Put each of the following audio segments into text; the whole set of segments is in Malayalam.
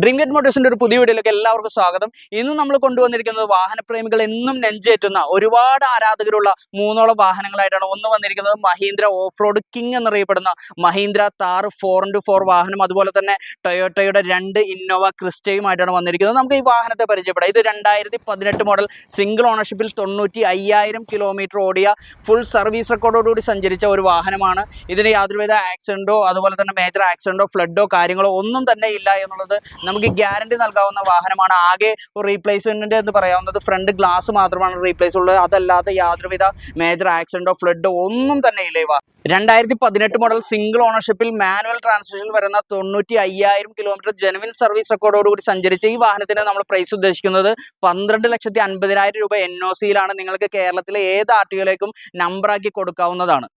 ഡ്രീം ഗെറ്റ് മോട്ടോഴ്സിന്റെ ഒരു പുതിയ വീഡിയോയിലേക്ക് എല്ലാവർക്കും സ്വാഗതം. ഇന്ന് നമ്മൾ കൊണ്ടുവന്നിരിക്കുന്നത് വാഹനപ്രേമികൾ എന്നും നെഞ്ചേറ്റുന്ന ഒരുപാട് ആരാധകരുള്ള മൂന്നോളം വാഹനങ്ങളായിട്ടാണ്. ഒന്ന് വന്നിരിക്കുന്നത് മഹീന്ദ്ര ഓഫ് റോഡ് കിങ് എന്നറിയപ്പെടുന്ന മഹീന്ദ്ര താർ 4x4 വാഹനം, അതുപോലെ തന്നെ ടൊയോട്ടയുടെ 2 ഇന്നോവ ക്രിസ്റ്റയുമായിട്ടാണ് വന്നിരിക്കുന്നത്. നമുക്ക് ഈ വാഹനത്തെ പരിചയപ്പെടാം. ഇത് 2018 മോഡൽ സിംഗിൾ ഓണർഷിപ്പിൽ 95,000 കിലോമീറ്റർ ഓടിയ ഫുൾ സർവീസ് റെക്കോർഡോടുകൂടി സഞ്ചരിച്ച ഒരു വാഹനമാണ്. ഇതിന് യാതൊരുവിധ ആക്സിഡന്റോ അതുപോലെ തന്നെ മേജർ ആക്സിഡന്റോ ഫ്ലഡോ കാര്യങ്ങളോ ഒന്നും തന്നെ ഇല്ല എന്നുള്ളത് നമുക്ക് ഗ്യാരണ്ടി നൽകാവുന്ന വാഹനമാണ്. ആകെ റീപ്ലേസ്മെന്റ് എന്ന് പറയാവുന്നത് ഫ്രണ്ട് ഗ്ലാസ് മാത്രമാണ് റീപ്ലേസ് ഉള്ളത്. അതല്ലാതെ യാതൊരുവിധ മേജർ ആക്സിഡന്റോ ഫ്ലഡോ ഒന്നും തന്നെ ഇല്ല. 2018 മോഡൽ സിംഗിൾ ഓണർഷിപ്പിൽ മാനുവൽ ട്രാൻസ്മിഷൻ വരുന്ന 95,000 കിലോമീറ്റർ ജെനുവിൻ സർവീസ് റെക്കോർഡോടുകൂടി സഞ്ചരിച്ച ഈ വാഹനത്തിന് നമ്മൾ പ്രൈസ് ഉദ്ദേശിക്കുന്നത് 12,50,000 രൂപ NOCയിലാണ്. നിങ്ങൾക്ക് കേരളത്തിലെ ഏത് ആർട്ടിഒയിലേക്കും നമ്പറാക്കി കൊടുക്കാവുന്നതാണ്.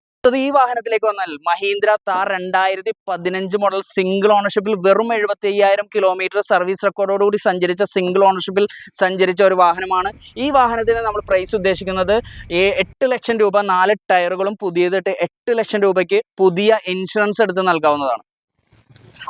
ഈ വാഹനത്തിലേക്ക് വന്നാൽ മഹീന്ദ്ര താർ 2015 മോഡൽ സിംഗിൾ ഓണർഷിപ്പിൽ വെറും 75,000 കിലോമീറ്റർ സർവീസ് റെക്കോർഡോടുകൂടി സഞ്ചരിച്ച സിംഗിൾ ഓണർഷിപ്പിൽ സഞ്ചരിച്ച ഒരു വാഹനമാണ്. ഈ വാഹനത്തിന് നമ്മൾ പ്രൈസ് ഉദ്ദേശിക്കുന്നത് 8 ലക്ഷം രൂപ. 4 ടയറുകളും പുതിയതിട്ട് 8 ലക്ഷം രൂപയ്ക്ക് പുതിയ ഇൻഷുറൻസ് എടുത്ത് നൽകാവുന്നതാണ്.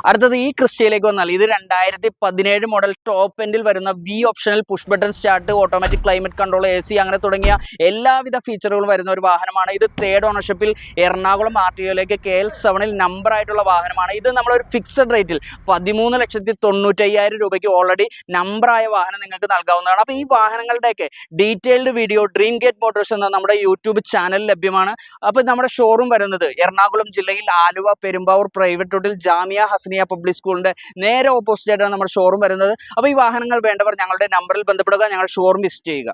അടുത്തത് ഈ ക്രിസ്റ്റയിലേക്ക് വന്നാൽ ഇത് 2017 മോഡൽ ടോപ്പ് എൻഡിൽ വരുന്ന വി ഓപ്ഷനിൽ push button start, automatic climate control, AC അങ്ങനെ തുടങ്ങിയ എല്ലാവിധ ഫീച്ചറുകളും വരുന്ന ഒരു വാഹനമാണ്. ഇത് 3rd ഓണർഷിപ്പിൽ എറണാകുളം RTOയിലേക്ക് KL7 നമ്പർ ആയിട്ടുള്ള വാഹനമാണ്. ഇത് നമ്മളൊരു ഫിക്സഡ് റേറ്റിൽ 13,95,000 രൂപയ്ക്ക് ഓൾറെഡി നമ്പറായ വാഹനം നിങ്ങൾക്ക് നൽകാവുന്നതാണ്. അപ്പോൾ ഈ വാഹനങ്ങളുടെയൊക്കെ detailed video Dream Get Motors എന്ന നമ്മുടെ യൂട്യൂബ് ചാനൽ ലഭ്യമാണ്. അപ്പോൾ നമ്മുടെ ഷോറൂം വരുന്നത് എറണാകുളം ജില്ലയിൽ ആലുവ പെരുമ്പാവൂർ പ്രൈവറ്റ് റോഡിൽ ജാമിയ ഹസനിയ പബ്ലിക് സ്കൂളിന്റെ നേരെ ഓപ്പോസിറ്റ് ആയിട്ടാണ് നമ്മുടെ ഷോറൂം വരുന്നത്. അപ്പോൾ ഈ വാഹനങ്ങൾ വേണ്ടവർ ഞങ്ങളുടെ നമ്പറിൽ ബന്ധപ്പെടുക, ഞങ്ങളുടെ ഷോറൂം വിസിറ്റ് ചെയ്യുക.